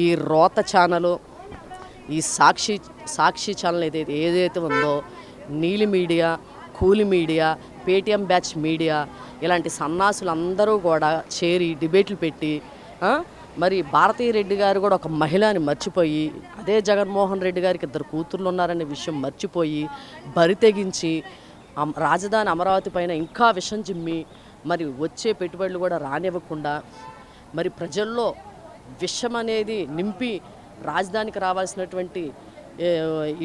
ఈ రోత ఛానలు, ఈ సాక్షి ఛానల్ ఏదైతే ఉందో, నీలి మీడియా, కూలి మీడియా, పేటీఎం బ్యాచ్ మీడియా ఇలాంటి సన్నాసులు అందరూ కూడా చేరి డిబేట్లు పెట్టి మరి భారతీ రెడ్డి గారు కూడా ఒక మహిళని మర్చిపోయి, అదే జగన్మోహన్ రెడ్డి గారికి 2 కూతుర్లు ఉన్నారనే విషయం మర్చిపోయి బరితెగించి రాజధాని అమరావతి పైన ఇంకా విషం చిమ్మి మరి వచ్చే పెట్టుబడులు కూడా రానివ్వకుండా మరి ప్రజల్లో విషం అనేది నింపి రాజధానికి రావాల్సినటువంటి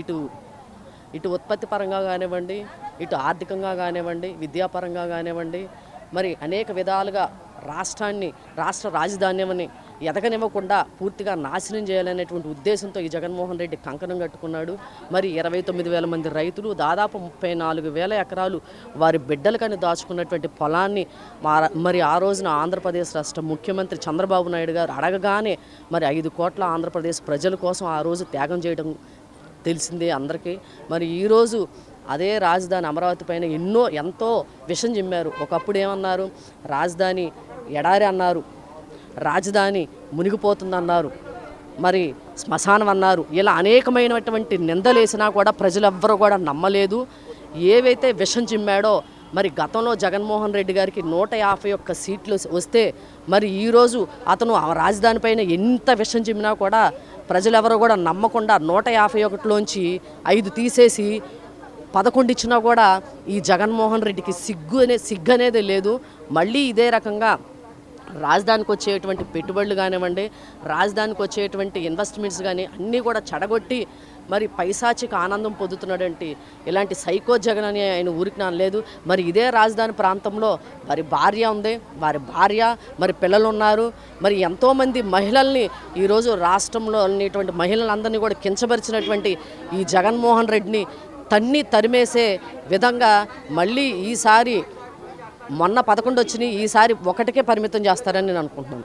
ఇటు ఉత్పత్తి పరంగా కానివ్వండి, ఇటు ఆర్థికంగా కానివ్వండి, విద్యాపరంగా కానివ్వండి, మరి అనేక విధాలుగా రాష్ట్ర రాజధానిని ఎదగనివ్వకుండా పూర్తిగా నాశనం చేయాలనేటువంటి ఉద్దేశంతో ఈ జగన్మోహన్ రెడ్డి కంకణం కట్టుకున్నాడు. మరి 29,000 మంది రైతులు, దాదాపు 34,000 ఎకరాలు వారి బిడ్డలకని దాచుకున్నటువంటి పొలాన్ని మరి ఆ రోజున ఆంధ్రప్రదేశ్ రాష్ట్ర ముఖ్యమంత్రి చంద్రబాబు నాయుడు గారు అడగగానే మరి 5 కోట్ల ఆంధ్రప్రదేశ్ ప్రజల కోసం ఆ రోజు త్యాగం చేయడం తెలిసిందే అందరికీ. మరి ఈరోజు అదే రాజధాని అమరావతి పైన ఎంతో విషం చిమ్మారు. ఒకప్పుడు ఏమన్నారు, రాజధాని ఎడారి అన్నారు, రాజధాని మునిగిపోతుందన్నారు, మరి శ్మశానం అన్నారు. ఇలా అనేకమైనటువంటి నిందలేసినా కూడా ప్రజలెవ్వరూ కూడా నమ్మలేదు. ఏవైతే విషం చిమ్మాడో మరి గతంలో జగన్మోహన్ రెడ్డి గారికి 151 సీట్లు వస్తే మరి ఈరోజు అతను ఆ రాజధాని పైన ఎంత విషం చిమ్మినా కూడా ప్రజలెవరూ కూడా నమ్మకుండా 151లోంచి 5 తీసేసి 11 ఇచ్చినా కూడా ఈ జగన్మోహన్ రెడ్డికి సిగ్గు అనేది లేదు. మళ్ళీ ఇదే రకంగా రాజధానికి వచ్చేటువంటి పెట్టుబడులు కానివ్వండి, రాజధానికి వచ్చేటువంటి ఇన్వెస్ట్మెంట్స్ కానీ అన్నీ కూడా చెడగొట్టి మరి పైశాచిక ఆనందం పొందుతున్నాడంటే ఇలాంటి సైకో జగన్ అని ఆయన ఊరికి లేదు. మరి ఇదే రాజధాని ప్రాంతంలో వారి భార్య ఉంది, మరి పిల్లలు ఉన్నారు. మరి ఎంతోమంది మహిళల్ని ఈరోజు రాష్ట్రంలో ఉన్నటువంటి మహిళలందరినీ కూడా కించపరిచినటువంటి ఈ జగన్మోహన్ రెడ్డిని తరిమేసే విధంగా మళ్ళీ ఈసారి మొన్న 11 వచ్చినాయి, ఈసారి 1కే పరిమితం చేస్తారని నేను అనుకుంటున్నాను.